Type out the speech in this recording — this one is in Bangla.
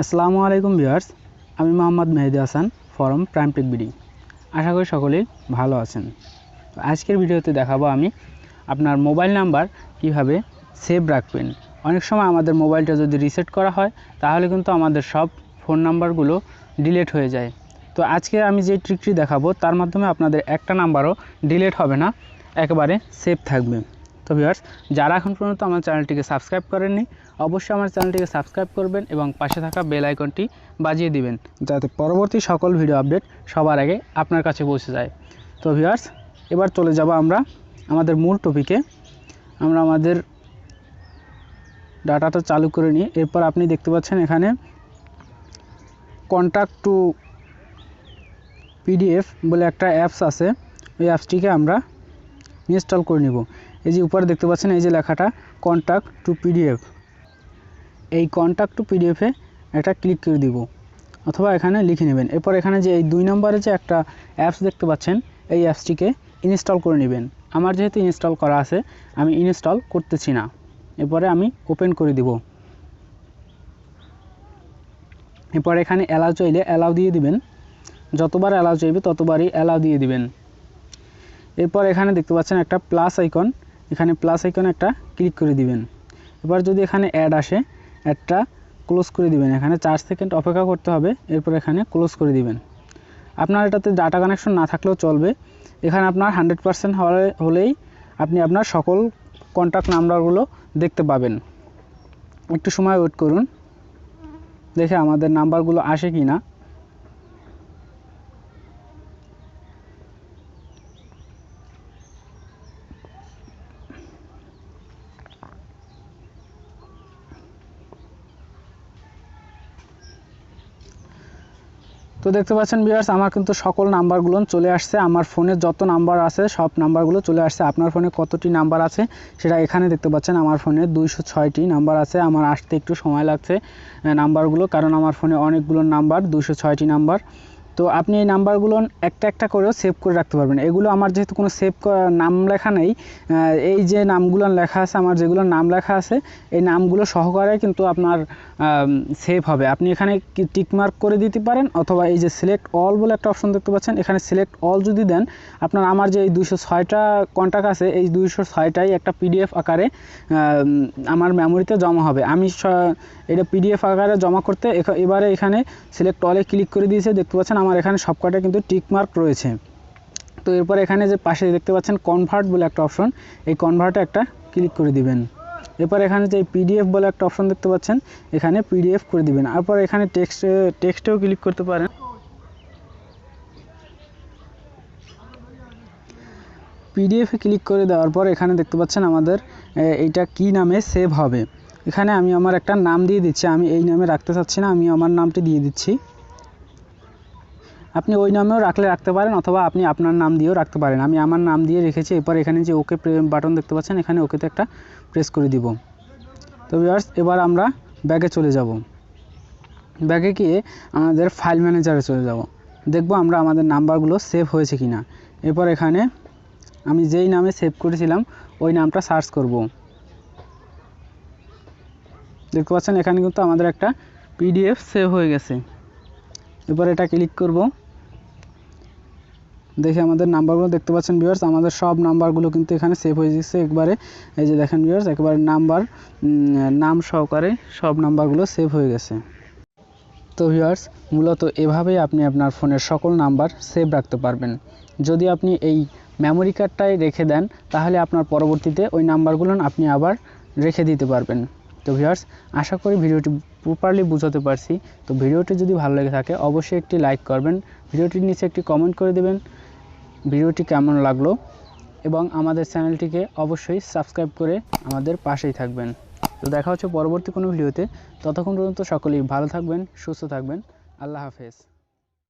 আসসালামু আলাইকুম ভিউয়ার্স, আমি Mohammad Mehedi Hasan from prime tech BD. আশা করি সকলেই ভালো আছেন। আজকের ভিডিওতে দেখাবো আমি আপনার মোবাইল নাম্বার কিভাবে সেভ রাখবেন। অনেক সময় আমাদের মোবাইলটা যদি রিসেট করা হয় তাহলে কিন্তু আমাদের সব ফোন নাম্বারগুলো ডিলিট হয়ে যায়। তো আজকে আমি যে ট্রিকটি দেখাবো তার মাধ্যমে আপনাদের একটা নাম্বারও ডিলিট হবে না, একেবারে সেভ থাকবে। তো ভিউয়ার্স, যারা এখন পর্যন্ত আমার চ্যানেলটিকে সাবস্ক্রাইব করেননি অবশ্যই আমার চ্যানেলটিকে সাবস্ক্রাইব করবেন এবং পাশে থাকা বেল আইকনটি বাজিয়ে দিবেন যাতে পরবর্তী সকল ভিডিও আপডেট সবার আগে আপনার কাছে পৌঁছে যায়। তো ভিউয়ার্স, এবার চলে যাব আমরা আমাদের মূল টপিকে। আমরা আমাদের ডাটাটা চালু করে নিই। এরপর আপনি দেখতে পাচ্ছেন এখানে কন্ট্যাক্ট টু পিডিএফ বলে একটা অ্যাপস আছে। ওই অ্যাপসটিকে আমরা ইনস্টল করে নিব। এই যে উপরে দেখতে পাচ্ছেন এই যে লেখাটা কন্ট্যাক্ট টু পিডিএফ, এই কন্ট্যাক্ট টু পিডিএফে একটা ক্লিক করে দিব অথবা এখানে লিখে নেবেন। এরপর এখানে যে এই 2 নম্বরে যে একটা অ্যাপস দেখতে পাচ্ছেন এই অ্যাপসটিকে ইনস্টল করে নেবেন। আমার যেহেতু ইনস্টল করা আছে আমি ইনস্টল করতেছি না। এরপরে আমি ওপেন করে দিব। এরপর এখানে অ্যালাউ চাইলে অ্যালাউ দিয়ে দিবেন, যতবার অ্যালাউ চাইবে ততবারই অ্যালাউ দিয়ে দিবেন। এরপর এখানে দেখতে পাচ্ছেন একটা প্লাস আইকন, এখানে প্লাস আইকনে একটা ক্লিক করে দিবেন। এবার যদি এখানে অ্যাড আসে অ্যাডটা ক্লোজ করে দিবেন। এখানে 4 সেকেন্ড অপেক্ষা করতে হবে, এরপর এখানে ক্লোজ করে দিবেন। আপনার এটাতে ডাটা কানেকশন না থাকলেও চলবে। এখানে আপনার 100% হলেই আপনি আপনার সকল কন্ট্যাক্ট নাম্বারগুলো দেখতে পাবেন। একটু সময় ওয়েট করুন, দেখে আমাদের নাম্বারগুলো আসে কি না। তো দেখতে পাচ্ছেন ভিউয়ার্স, আমার কিন্তু সকল নাম্বারগুলো চলে আসছে। আমার ফোনে যত নাম্বার আছে সব নাম্বারগুলো চলে আসছে। আপনার ফোনে কতটি নাম্বার আছে সেটা এখানে দেখতে পাচ্ছেন। আমার ফোনে 206টি নাম্বার আছে। আমার আসতে একটু সময় লাগছে নাম্বারগুলো, কারণ আমার ফোনে অনেকগুলো নাম্বার, 206টি নাম্বার। তো আপনি এই নাম্বারগুলো একটা একটা করেও সেভ করে রাখতে পারবেন। এগুলো আমার যেহেতু কোনো সেভ নাম লেখা নেই, এই যে নামগুলো লেখা আছে, আমার যেগুলো নাম লেখা আছে এই নামগুলো সহকারে কিন্তু আপনার সেভ হবে। আপনি এখানে টিকমার্ক করে দিতে পারেন অথবা এই যে সিলেক্ট অল বলে একটা অপশন দেখতে পাচ্ছেন, এখানে সিলেক্ট অল যদি দেন আপনার আমার যে এই 206টা কন্ট্যাক্ট আছে এই 206টাই একটা পিডিএফ আকারে আমার মেমোরিতে জমা হবে। আমি এটা পিডিএফ আকারে জমা করতে এবারে এখানে সিলেক্ট অলে ক্লিক করে দিয়েছে। দেখতে পাচ্ছেন আমার এখানে সবকটা কিন্তু টিকমার্ক রয়েছে। তো এরপর এখানে যে পাশে দেখতে পাচ্ছেন কনভার্ট বলে একটা অপশন, এই কনভার্টে একটা ক্লিক করে দিবেন। এরপর এখানে যে পিডিএফ বলে একটা অপশন দেখতে পাচ্ছেন এখানে পিডিএফ করে দিবেন। তারপর এখানে টেক্সটেও ক্লিক করতে পারেন। পিডিএফে ক্লিক করে দেওয়ার পর এখানে দেখতে পাচ্ছেন আমাদের এইটা কি নামে সেভ হবে। এখানে আমি আমার একটা নাম দিয়ে দিচ্ছি। আমি এই নামে রাখতে চাচ্ছি না, আমি আমার নামটি দিয়ে দিচ্ছি। আপনি ওই নামেও রাখতে পারেন অথবা আপনি আপনার নাম দিয়েও রাখতে পারেন। আমি আমার নাম দিয়ে রেখেছি। এরপর এখানে যে ওকে বাটন দেখতে পাচ্ছেন এখানে ওকেতে একটা প্রেস করে দিব। তো ভিউয়ার্স, এবার আমরা ব্যাগে চলে যাব। ব্যাগে গিয়ে আমাদের ফাইল ম্যানেজারে চলে যাব, দেখব আমরা আমাদের নাম্বারগুলো সেভ হয়েছে কিনা। এরপর এখানে আমি যেই নামে সেভ করেছিলাম ওই নামটা সার্চ করব। দেখতে পাচ্ছেন এখানে কিন্তু আমাদের একটা পিডিএফ সেভ হয়ে গেছে। এরপর এটা ক্লিক করব, দেখে আমাদের নাম্বারগুলো দেখতে পাচ্ছেন ভিউয়ার্স, আমাদের সব নাম্বারগুলো কিন্তু এখানে সেভ হয়ে গেছে একবারে। এই যে দেখেন ভিউয়ার্স, একবারে নাম সহকারে সব নাম্বারগুলো সেভ হয়ে গেছে। তো ভিউয়ার্স, মূলত এভাবেই আপনি আপনার ফোনের সকল নাম্বার সেভ রাখতে পারবেন। যদি আপনি এই মেমোরি কার্ডটাই রেখে দেন তাহলে আপনার পরবর্তীতে ওই নাম্বারগুলো আপনি আবার রেখে দিতে পারবেন। তো ভিউয়ার্স, আশা করি ভিডিওটি প্রপারলি বুঝাতে পারছি। তো ভিডিওটি যদি ভালো লেগে থাকে অবশ্যই একটি লাইক করবেন, ভিডিওটির নিচে একটি কমেন্ট করে দেবেন ভিডিওটি কেমন লাগলো, এবং আমাদের চ্যানেলটিকে অবশ্যই সাবস্ক্রাইব করে আমাদের পাশেই থাকবেন। তো দেখা হচ্ছে পরবর্তী কোনো ভিডিওতে। ততক্ষণ পর্যন্ত সকলেই ভালো থাকবেন, সুস্থ থাকবেন। আল্লাহ হাফেজ।